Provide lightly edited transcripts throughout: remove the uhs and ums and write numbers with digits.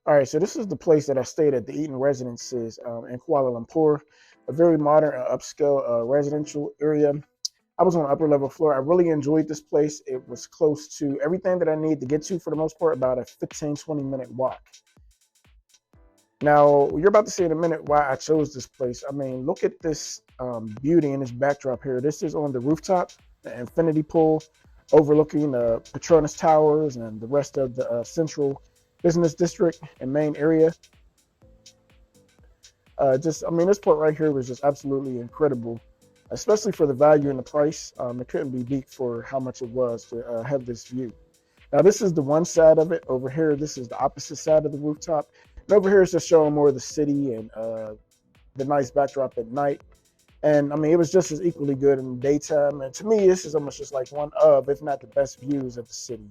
All right, so this is the place that I stayed at, the Eaton Residences in Kuala Lumpur, a very modern and upscale residential area. I was on the upper level floor. I really enjoyed this place. It was close to everything that I need to get to for the most part, about a 15-20 minute walk. Now, you're about to see in a minute why I chose this place. I mean, look at this beauty in this backdrop here. This is on the rooftop, the infinity pool, overlooking the Petronas Towers and the rest of the central business district and main area. I mean, this part right here was just absolutely incredible, especially for the value and the price. It couldn't be beat for how much it was to have this view. Now, this is the one side of it. Over here, this is the opposite side of the rooftop. And over here is just showing more of the city and the nice backdrop at night. And I mean, it was just as equally good in the daytime. And to me, this is almost just like one of, if not the best views of the city.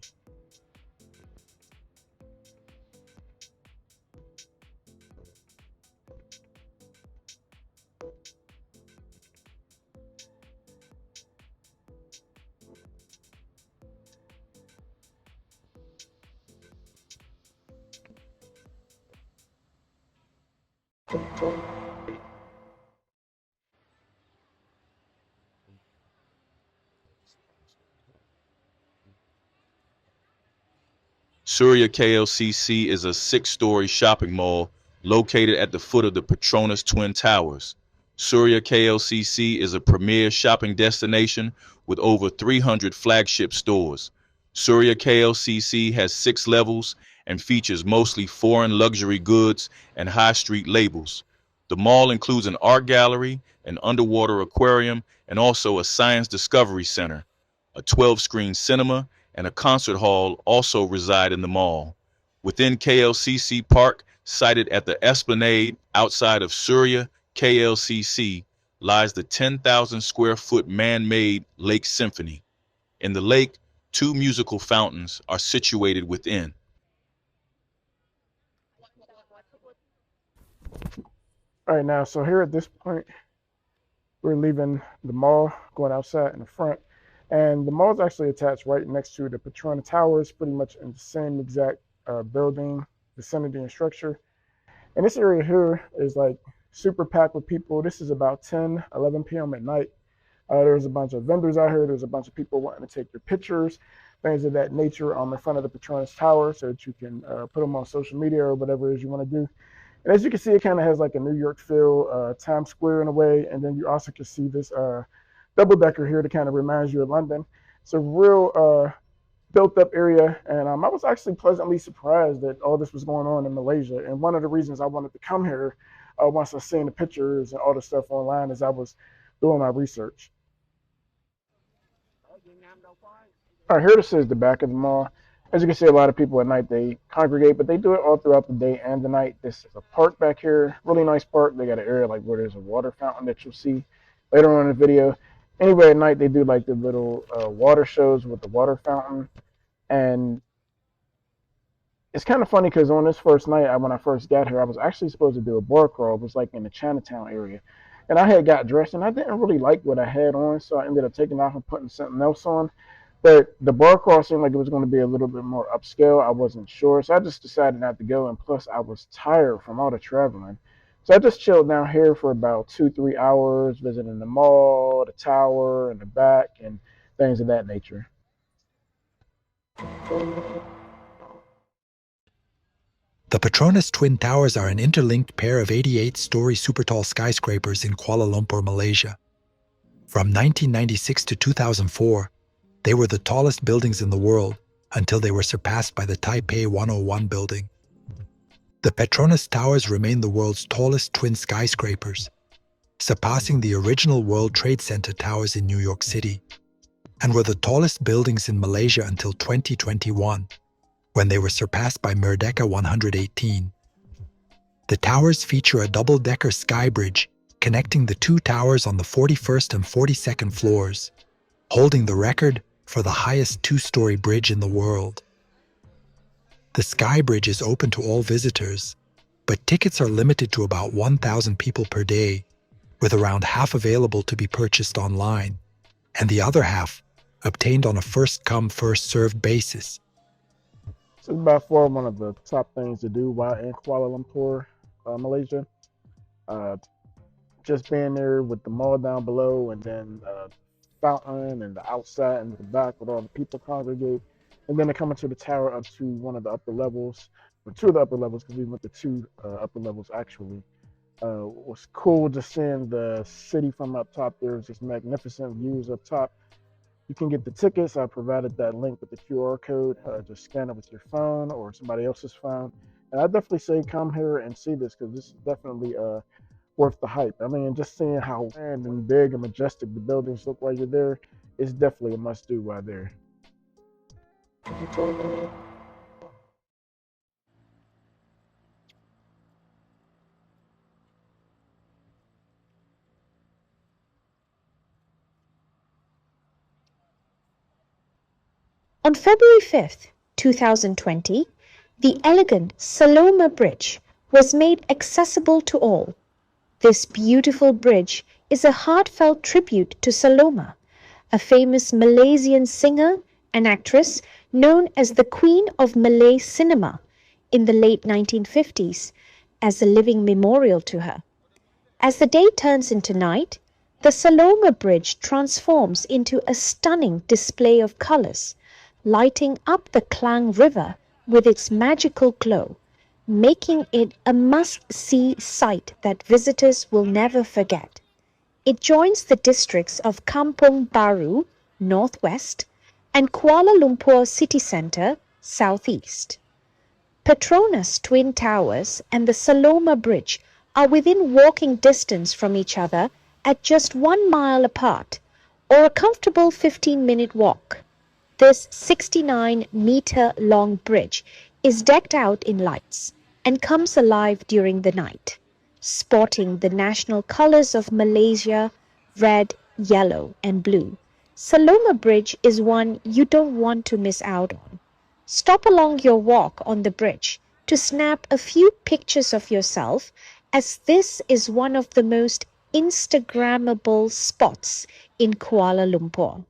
Suria KLCC is a 6-story shopping mall located at the foot of the Petronas Twin Towers. Suria KLCC is a premier shopping destination with over 300 flagship stores. Suria KLCC has 6 levels and features mostly foreign luxury goods and high street labels. The mall includes an art gallery, an underwater aquarium, and also a science discovery center. A 12-screen cinema and a concert hall also reside in the mall. Within KLCC Park, sited at the Esplanade outside of Suria KLCC, lies the 10,000 square foot man-made Lake Symphony. In the lake, 2 musical fountains are situated within. All right, now, so here at this point, we're leaving the mall, going outside in the front. And the mall is actually attached right next to the Petronas Towers, pretty much in the same exact building, vicinity, and structure. And this area here is like super packed with people. This is about 10, 11 p.m. at night. There's a bunch of vendors out here. There's a bunch of people wanting to take their pictures, things of that nature in front of the Petronas Tower so that you can put them on social media or whatever it is you want to do. And as you can see, it kind of has like a New York feel, Times Square in a way. And then you also can see this double-decker here to kind of remind you of London. It's a real built-up area, and I was actually pleasantly surprised that all this was going on in Malaysia. And one of the reasons I wanted to come here once I seen the pictures and all the stuff online as I was doing my research. All right, here this is the back of the mall. As you can see, a lot of people at night, they congregate, but they do it all throughout the day and the night. This is a park back here, really nice park. They got an area like where there's a water fountain that you'll see later on in the video. Anyway, at night, they do like the little water shows with the water fountain. And it's kind of funny because on this first night, when I first got here, I was actually supposed to do a bar crawl. It was like in the Chinatown area. And I had got dressed, and I didn't really like what I had on, so I ended up taking off and putting something else on. But the bar crawl seemed like it was going to be a little bit more upscale. I wasn't sure, so I just decided not to go. And plus, I was tired from all the traveling. So I just chilled down here for about 2-3 hours, visiting the mall, the tower, and the back, and things of that nature. The Petronas Twin Towers are an interlinked pair of 88-story super-tall skyscrapers in Kuala Lumpur, Malaysia. From 1996 to 2004, they were the tallest buildings in the world until they were surpassed by the Taipei 101 building. The Petronas Towers remain the world's tallest twin skyscrapers, surpassing the original World Trade Center towers in New York City, and were the tallest buildings in Malaysia until 2021, when they were surpassed by Merdeka 118. The towers feature a double-decker sky bridge connecting the 2 towers on the 41st and 42nd floors, holding the record for the highest 2-story bridge in the world. The sky bridge is open to all visitors, but tickets are limited to about 1,000 people per day, with around half available to be purchased online, and the other half obtained on a first-come, first-served basis. So it's by far one of the top things to do while in Kuala Lumpur, Malaysia. Uh, just being there with the mall down below, and then fountain and the outside and the back with all the people congregate, and then to come into the tower up to one of the upper levels, or two of the upper levels, because we went to two upper levels actually. Was cool just seeing the city from up top. There's just magnificent views up top. You can get the tickets. I provided that link with the QR code. Just scan it with your phone or somebody else's phone. And I definitely say come here and see this, because this is definitely worth the hype. I mean, just seeing how grand and big and majestic the buildings look while you're there is definitely a must-do while there. On February 5th, 2020, the elegant Saloma Bridge was made accessible to all. This beautiful bridge is a heartfelt tribute to Saloma, a famous Malaysian singer and actress known as the Queen of Malay cinema in the late 1950s, as a living memorial to her. As the day turns into night, the Saloma Bridge transforms into a stunning display of colors, lighting up the Klang River with its magical glow, making it a must-see sight that visitors will never forget. It joins the districts of Kampong Baru, northwest, and Kuala Lumpur city centre, southeast. Petronas Twin Towers and the Saloma Bridge are within walking distance from each other at just 1 mile apart, or a comfortable 15-minute walk. This 69-meter-long bridge is decked out in lights and comes alive during the night, sporting the national colors of Malaysia, red, yellow, and blue. Saloma Bridge is one you don't want to miss out on. Stop along your walk on the bridge to snap a few pictures of yourself, as this is one of the most Instagrammable spots in Kuala Lumpur.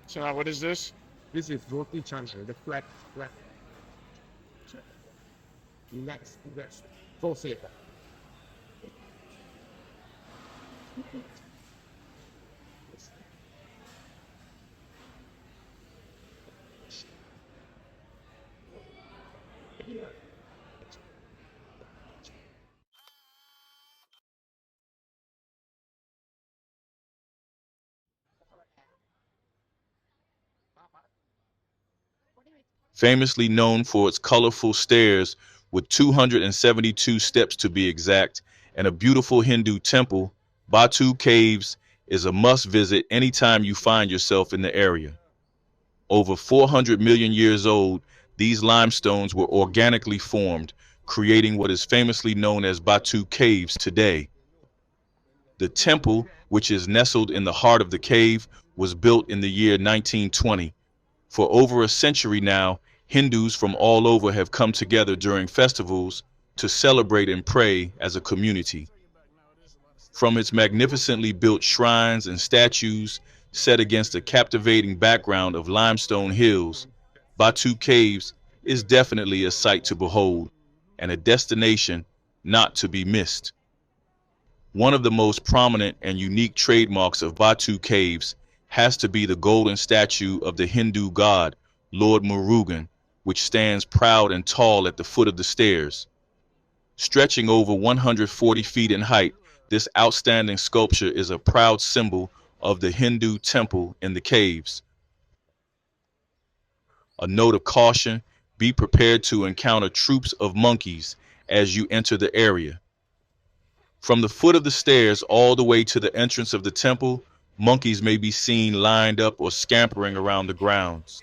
So now what is this? This is roti canai, the flat. Relax. Full safe. Famously known for its colorful stairs with 272 steps to be exact, and a beautiful Hindu temple, Batu Caves is a must-visit anytime you find yourself in the area. Over 400 million years old, these limestones were organically formed, creating what is famously known as Batu Caves today. The temple, which is nestled in the heart of the cave, was built in the year 1920. For over a century now, Hindus from all over have come together during festivals to celebrate and pray as a community. From its magnificently built shrines and statues set against a captivating background of limestone hills, Batu Caves is definitely a sight to behold and a destination not to be missed. One of the most prominent and unique trademarks of Batu Caves has to be the golden statue of the Hindu god, Lord Murugan, which stands proud and tall at the foot of the stairs. Stretching over 140 feet in height, this outstanding sculpture is a proud symbol of the Hindu temple in the caves. A note of caution: be prepared to encounter troops of monkeys as you enter the area. From the foot of the stairs all the way to the entrance of the temple, monkeys may be seen lined up or scampering around the grounds.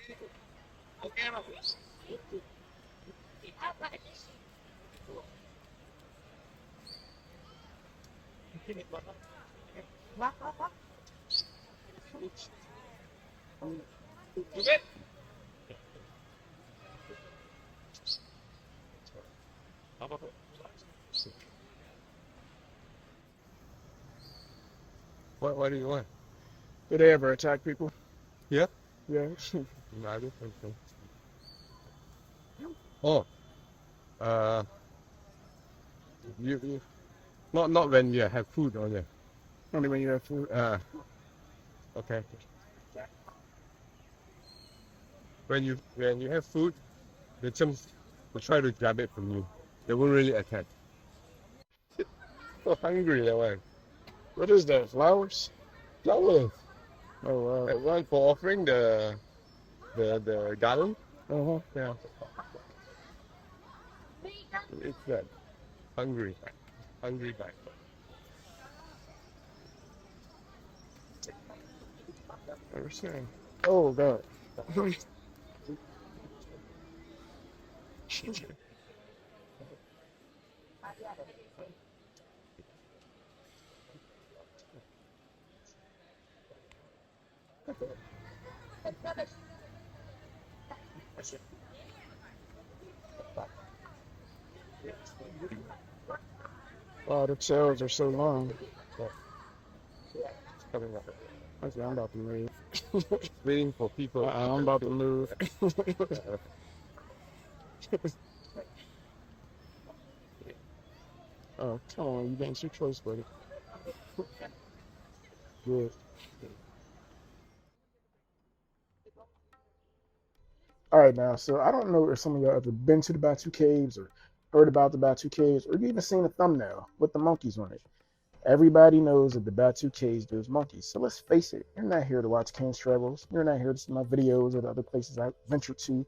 What do you want? Did they ever attack people? Here? Yeah. No, I don't think so. Oh, uh, you not when you have food on you. Only when you have food. Okay. When you have food, the chimps will try to grab it from you. They won't really attack. So hungry that one. What is that? Flowers? Flowers. Oh wow. That one for offering the garden. Uh-huh. Yeah. It's that. Hungry. Hungry back. Never seen. Oh god. Wow, the tails are so long. It's coming up. Okay, I'm about to move. Waiting for people. I'm about to move. Oh, come on, you getting too close, buddy. Good. All right, now, so I don't know if some of y'all ever been to the Batu Caves or heard about the Batu Caves or even seen a thumbnail with the monkeys on it. Everybody knows that the Batu Caves, there's monkeys. So let's face it, you're not here to watch Ken's Travels. You're not here to see my videos or the other places I ventured to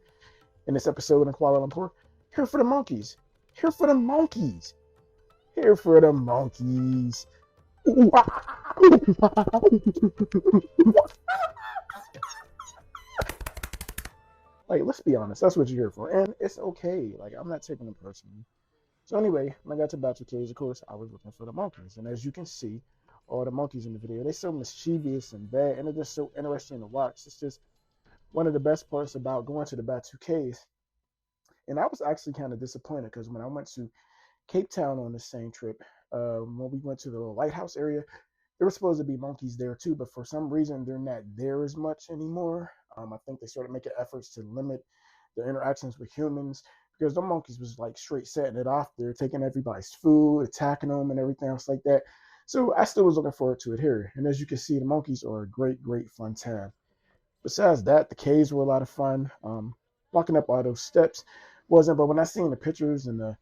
in this episode in Kuala Lumpur. Here for the monkeys. Here for the monkeys. Here for the monkeys. Like, let's be honest, that's what you're here for. And it's okay. Like, I'm not taking it personally. So anyway, when I got to Batu Caves, of course, I was looking for the monkeys. And as you can see, all the monkeys in the video, they're so mischievous and bad, and they're just so interesting to watch. It's just one of the best parts about going to the Batu Caves. And I was actually kind of disappointed because when I went to Cape Town on the same trip, when we went to the little lighthouse area, there were supposed to be monkeys there too, but for some reason they're not there as much anymore. I think they started making efforts to limit the interactions with humans because the monkeys was like straight setting it off. They're taking everybody's food, attacking them, and everything else like that. So I still was looking forward to it here. And as you can see, the monkeys are a great, great fun time. Besides that, the caves were a lot of fun. Walking up all those steps wasn't, but when I seen the pictures and the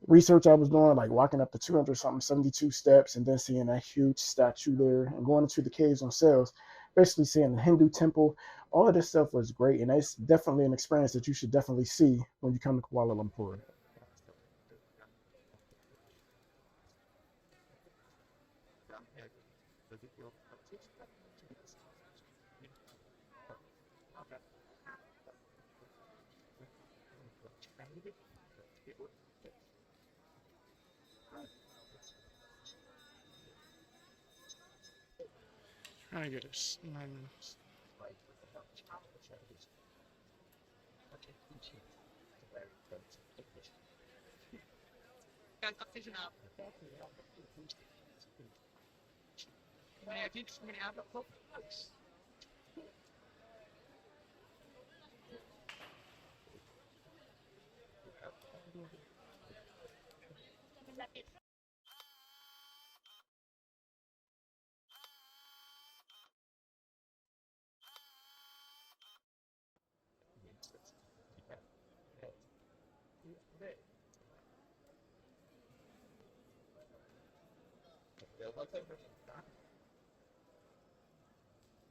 research I was doing, like walking up the 200 something 72 steps and then seeing that huge statue there and going into the caves themselves, basically seeing the Hindu temple, all of this stuff was great. And it's definitely an experience that you should definitely see when you come to Kuala Lumpur. Trying to get this.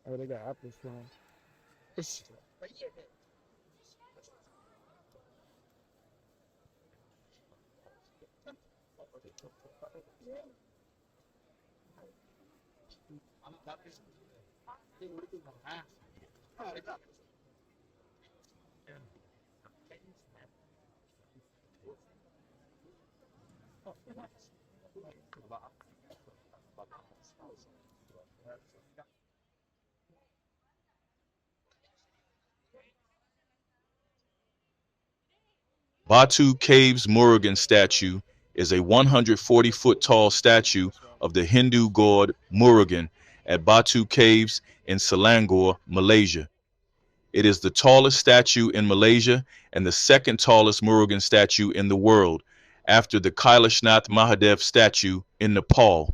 Oh, they got apples from. Batu Caves Murugan statue is a 140-foot tall statue of the Hindu god Murugan at Batu Caves in Selangor, Malaysia. It is the tallest statue in Malaysia and the second tallest Murugan statue in the world, after the Kailashnath Mahadev statue in Nepal.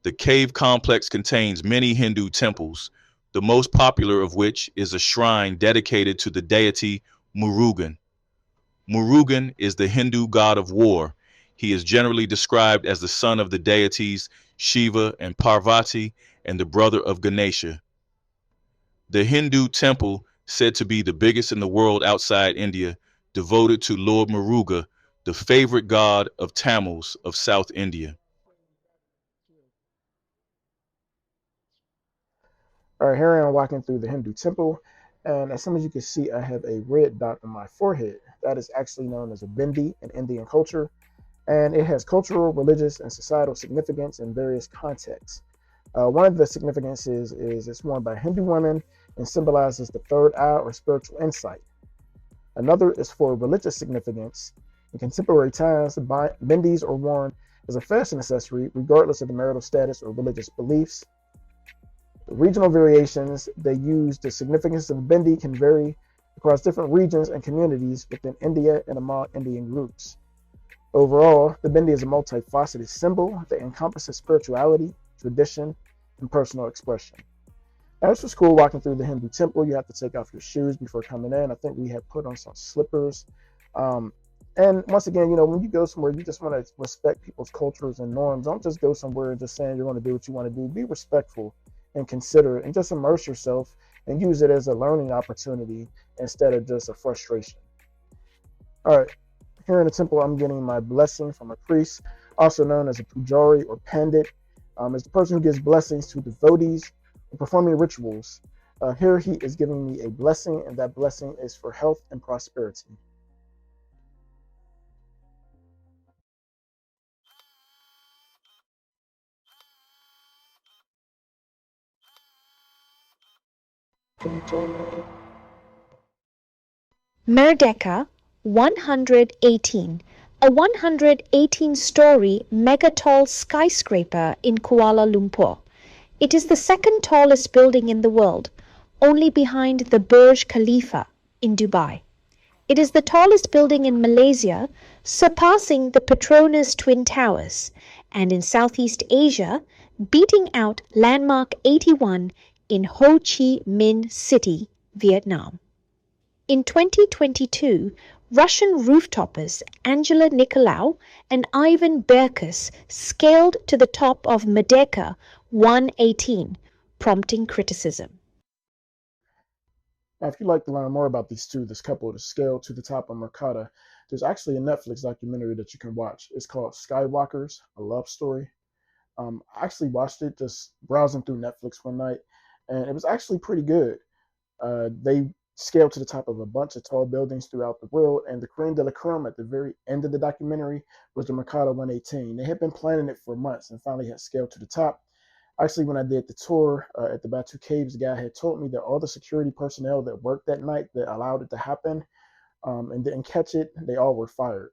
The cave complex contains many Hindu temples, the most popular of which is a shrine dedicated to the deity Murugan. Murugan is the Hindu god of war. He is generally described as the son of the deities Shiva and Parvati and the brother of Ganesha. The Hindu temple, said to be the biggest in the world outside India, devoted to Lord Muruga, the favorite god of Tamils of South India. All right, here I am walking through the Hindu temple, and as some of you can see, I have a red dot on my forehead. That is actually known as a bindi in Indian culture, and it has cultural, religious, and societal significance in various contexts. One of the significances is it's worn by Hindu women and symbolizes the third eye or spiritual insight. Another is for religious significance. In contemporary times, bindis are worn as a fashion accessory, regardless of the marital status or religious beliefs. Regional variations, they use the significance of bindi can vary across different regions and communities within India and among Indian groups. Overall, the bindi is a multifaceted symbol that encompasses spirituality, tradition, and personal expression. As for school, walking through the Hindu temple, you have to take off your shoes before coming in. I think we have put on some slippers. And once again, when you go somewhere, you just want to respect people's cultures and norms. Don't just go somewhere and just saying you're going to do what you want to do. Be respectful and considerate and just immerse yourself and use it as a learning opportunity instead of just a frustration. All right, here in the temple, I'm getting my blessing from a priest, also known as a pujari or pandit. Is the person who gives blessings to devotees and performing rituals. Here he is giving me a blessing, and that blessing is for health and prosperity. Merdeka 118, a 118-story mega-tall skyscraper in Kuala Lumpur. It is the second tallest building in the world, only behind the Burj Khalifa in Dubai. It is the tallest building in Malaysia, surpassing the Petronas Twin Towers, and in Southeast Asia, beating out Landmark 81 in Ho Chi Minh City, Vietnam. In 2022, Russian rooftopers Angela Nicolau and Ivan Berkus scaled to the top of Merdeka 118, prompting criticism. Now, if you'd like to learn more about this couple, the scale to the top of Merdeka, there's actually a Netflix documentary that you can watch. It's called Skywalkers, A Love Story. I actually watched it just browsing through Netflix one night, and it was actually pretty good. They scaled to the top of a bunch of tall buildings throughout the world, and the creme de la creme at the very end of the documentary was the Merdeka 118. They had been planning it for months and finally had scaled to the top. Actually, when I did the tour at the Batu Caves, the guy had told me that all the security personnel that worked that night that allowed it to happen and didn't catch it, they all were fired.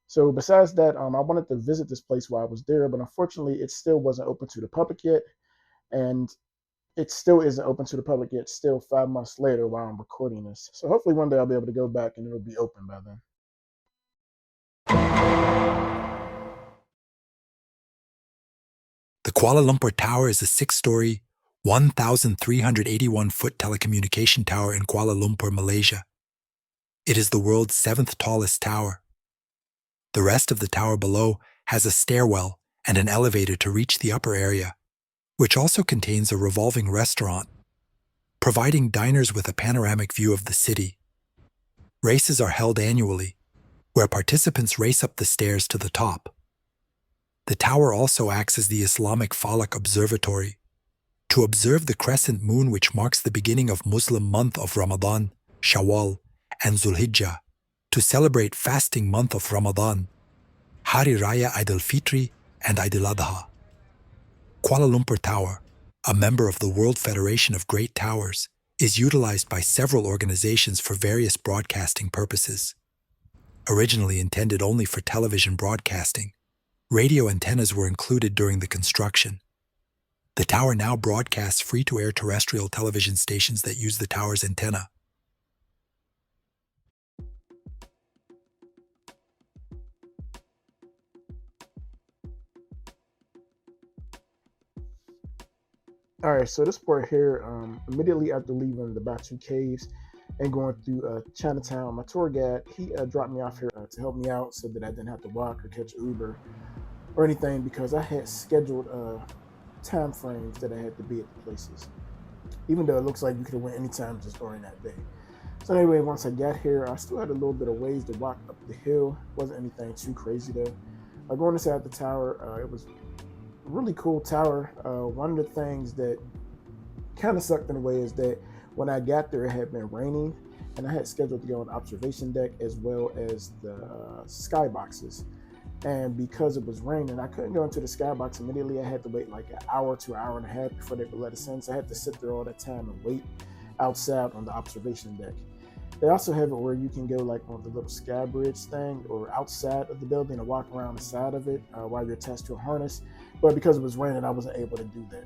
So besides that, I wanted to visit this place while I was there, but unfortunately, it still wasn't open to the public yet. And it still isn't open to the public yet, still 5 months later while I'm recording this. So hopefully one day I'll be able to go back and it'll be open by then. The Kuala Lumpur Tower is a 6-story, 1,381-foot telecommunication tower in Kuala Lumpur, Malaysia. It is the world's 7th tallest tower. The rest of the tower below has a stairwell and an elevator to reach the upper area, which also contains a revolving restaurant, providing diners with a panoramic view of the city. Races are held annually, where participants race up the stairs to the top. The tower also acts as the Islamic Falak Observatory, to observe the crescent moon which marks the beginning of Muslim month of Ramadan, Shawwal, and Zulhijjah, to celebrate fasting month of Ramadan, Hari Raya Eid al-Fitri and Eid al-Adha. Kuala Lumpur Tower, a member of the World Federation of Great Towers, is utilized by several organizations for various broadcasting purposes. Originally intended only for television broadcasting, radio antennas were included during the construction. The tower now broadcasts free-to-air terrestrial television stations that use the tower's antenna. All right, so this part here, immediately after leaving the Batu Caves and going through Chinatown, my tour guide, he dropped me off here to help me out so that I didn't have to walk or catch Uber or anything, because I had scheduled time frames that I had to be at the places, even though it looks like you could have went anytime just during that day. So anyway, once I got here, I still had a little bit of ways to walk up the hill. Wasn't anything too crazy though. Going inside the tower, it was a really cool tower. One of the things that kind of sucked in a way is that when I got there, it had been raining, and I had scheduled to go on the observation deck as well as the skyboxes. And because it was raining, I couldn't go into the skybox immediately. I had to wait like an hour to an hour and a half before they would let us in. So I had to sit there all that time and wait outside on the observation deck. They also have it where you can go like on the little sky bridge thing or outside of the building and walk around the side of it while you're attached to a harness. But because it was raining, I wasn't able to do that.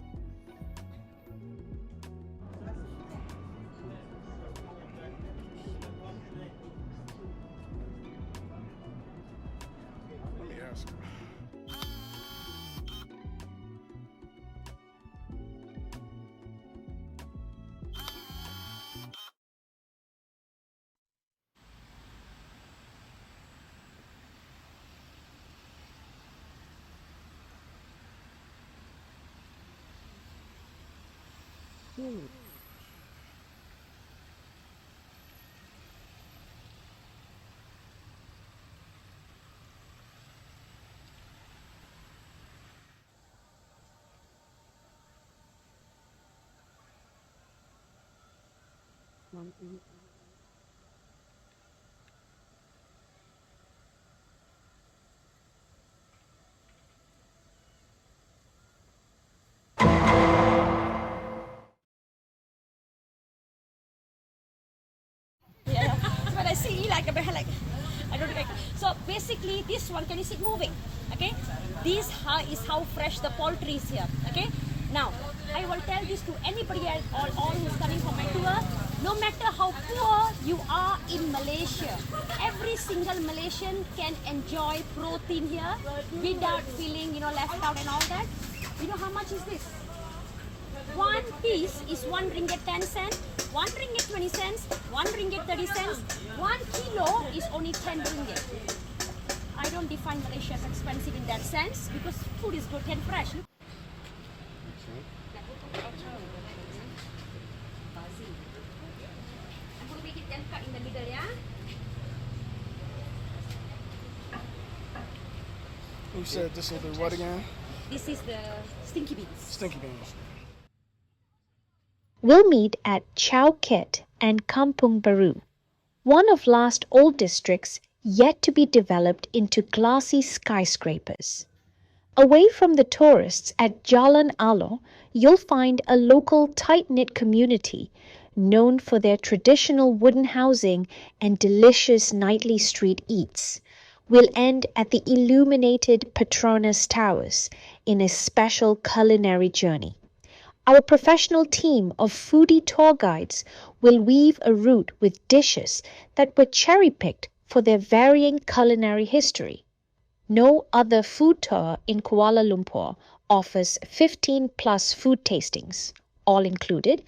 Let me ask. Yeah, but I see like a like I don't like. So basically, this one, can you see it moving? Okay, this is how fresh the poultry is here. Okay, now I will tell this to anybody else, all who's coming for my tour. No matter how poor you are in Malaysia, every single Malaysian can enjoy protein here without feeling, left out and all that. You know how much is this? One piece is 1 ringgit 10 cents, 1 ringgit 20 cents, 1 ringgit 30 cents. 1 kilo is only 10 ringgit. I don't define Malaysia as expensive in that sense because food is good and fresh. I'm going to make it then cut in the middle, yeah? You said this is the what again? This is the stinky beans. Stinky beans. We'll meet at Chow Kit and Kampung Baru, one of last old districts yet to be developed into glassy skyscrapers. Away from the tourists at Jalan Alo, you'll find a local tight-knit community known for their traditional wooden housing and delicious nightly street eats. We'll end at the illuminated Petronas Towers in a special culinary journey. Our professional team of foodie tour guides will weave a route with dishes that were cherry-picked for their varying culinary history. No other food tour in Kuala Lumpur offers 15+ food tastings, all included,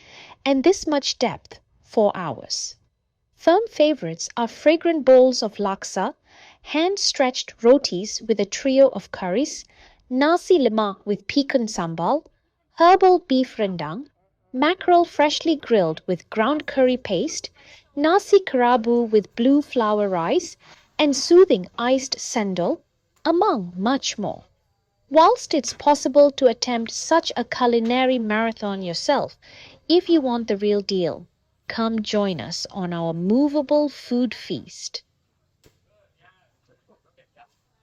and this much depth, 4 hours. Firm favorites are fragrant bowls of laksa, hand-stretched rotis with a trio of curries, nasi lemak with pecan sambal, herbal beef rendang, mackerel freshly grilled with ground curry paste, nasi kerabu with blue flour rice, and soothing iced sendal, among much more. Whilst it's possible to attempt such a culinary marathon yourself, if you want the real deal, come join us on our movable food feast.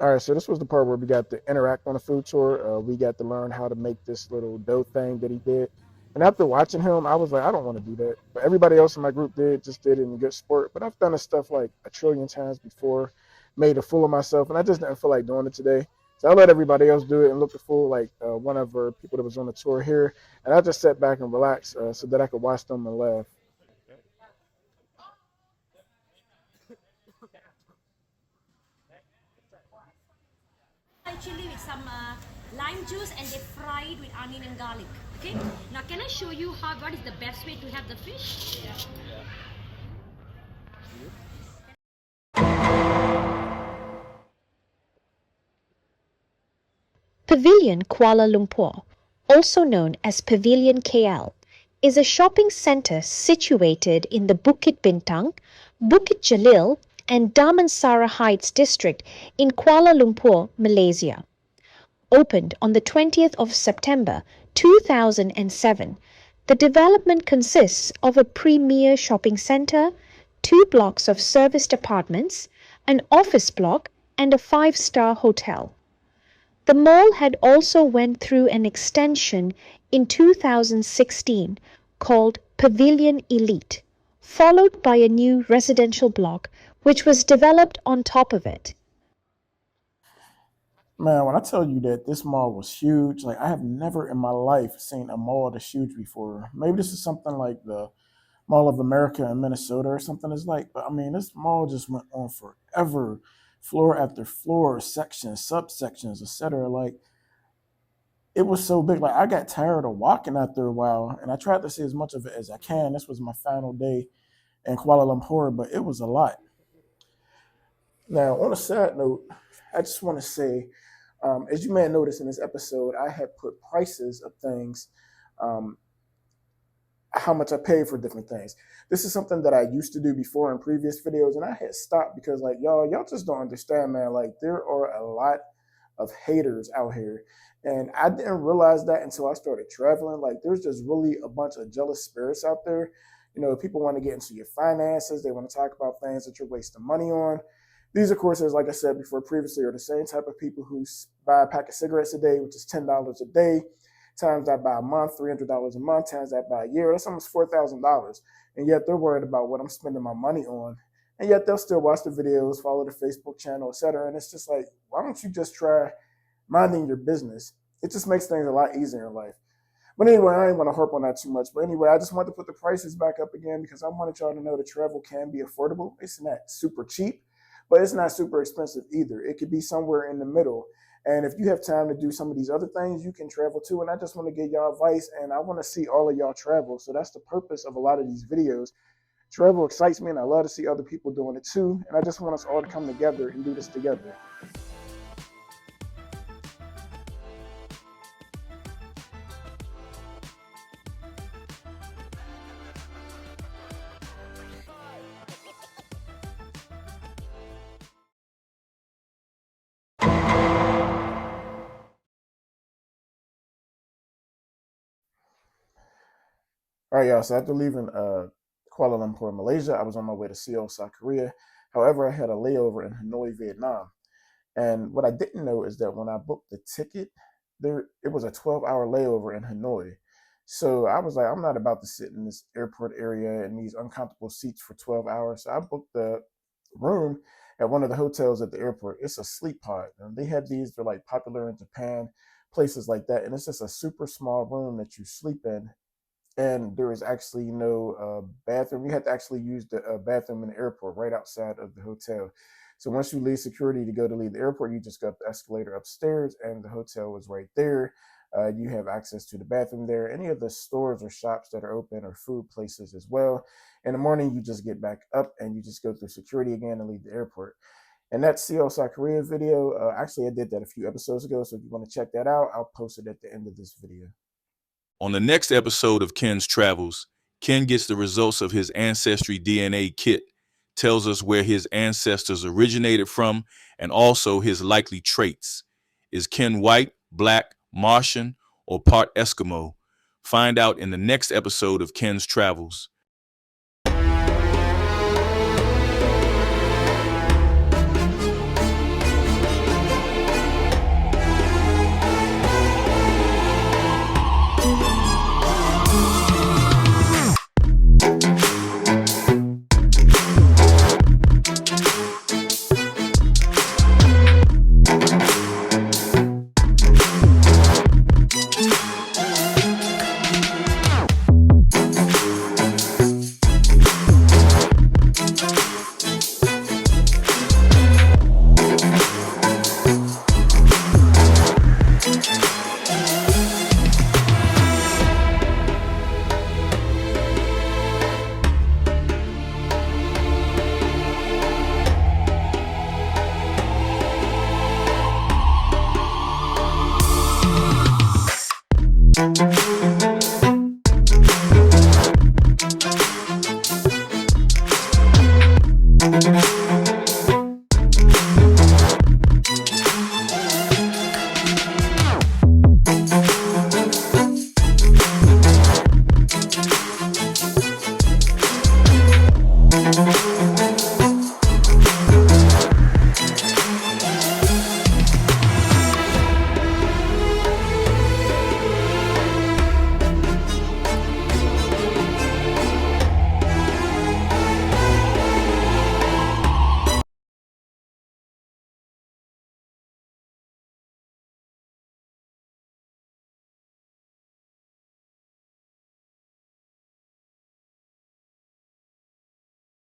All right, so this was the part where we got to interact on a food tour. We got to learn how to make this little dough thing that he did. And after watching him, I was like, I don't want to do that. But everybody else in my group just did it in good sport. But I've done this stuff like a trillion times before. made a fool of myself, and I just didn't feel like doing it today. So I let everybody else do it and look a fool like one of the people that was on the tour here, and I just sat back and relaxed so that I could watch them and laugh. Chili with some lime juice, and they fry it with onion and garlic. Okay. Now, can I show you what is the best way to have the fish? Yeah. Pavilion Kuala Lumpur, also known as Pavilion KL, is a shopping centre situated in the Bukit Bintang, Bukit Jalil and Damansara Heights district in Kuala Lumpur, Malaysia. Opened on the 20th of September 2007, the development consists of a premier shopping centre, 2 blocks of serviced apartments, an office block and a 5-star hotel. The mall had also went through an extension in 2016 called Pavilion Elite, followed by a new residential block which was developed on top of it. Man, when I tell you that this mall was huge, like I have never in my life seen a mall this huge before. Maybe this is something like the Mall of America in Minnesota or something is like, but I mean, this mall just went on forever, floor after floor, sections, subsections, etc. Like it was so big. Like I got tired of walking out there a while, and I tried to see as much of it as I can. This was my final day in Kuala Lumpur, but it was a lot. Now, on a side note, I just want to say, as you may have noticed in this episode, I had put prices of things, how much I paid for different things. This is something that I used to do before in previous videos, and I had stopped because, like, y'all just don't understand, man. Like, there are a lot of haters out here, and I didn't realize that until I started traveling. Like, there's just really a bunch of jealous spirits out there. You know, people want to get into your finances. They want to talk about things that you're wasting money on. These, of course, as like I said before previously, are the same type of people who buy a pack of cigarettes a day, which is $10 a day, times that by a month, $300 a month, times that by a year. That's almost $4,000. And yet they're worried about what I'm spending my money on. And yet they'll still watch the videos, follow the Facebook channel, etc. And it's just like, why don't you just try minding your business? It just makes things a lot easier in life. But anyway, I ain't want to harp on that too much. But anyway, I just wanted to put the prices back up again because I wanted y'all to know that travel can be affordable. It's not super cheap, but it's not super expensive either. It could be somewhere in the middle. And if you have time to do some of these other things, you can travel too. And I just want to give y'all advice, and I want to see all of y'all travel. So that's the purpose of a lot of these videos. Travel excites me, and I love to see other people doing it too. And I just want us all to come together and do this together. All right, y'all. So after leaving Kuala Lumpur, Malaysia, I was on my way to Seoul, South Korea. However, I had a layover in Hanoi, Vietnam. And what I didn't know is that when I booked the ticket, it was a 12-hour layover in Hanoi. So I was like, I'm not about to sit in this airport area in these uncomfortable seats for 12 hours. So I booked the room at one of the hotels at the airport. It's a sleep pod. And they have these, they're like popular in Japan, places like that. And it's just a super small room that you sleep in. And there is actually no bathroom. You have to actually use the bathroom in the airport right outside of the hotel. So once you leave security to leave the airport, you just go up the escalator upstairs, and the hotel is right there. You have access to the bathroom there. Any of the stores or shops that are open or food places as well. In the morning, you just get back up and you just go through security again and leave the airport. And that Seoul, South Korea video, actually, I did that a few episodes ago. So if you want to check that out, I'll post it at the end of this video. On the next episode of Ken's Travels, Ken gets the results of his Ancestry DNA kit, tells us where his ancestors originated from, and also his likely traits. Is Ken white, black, Martian, or part Eskimo? Find out in the next episode of Ken's Travels.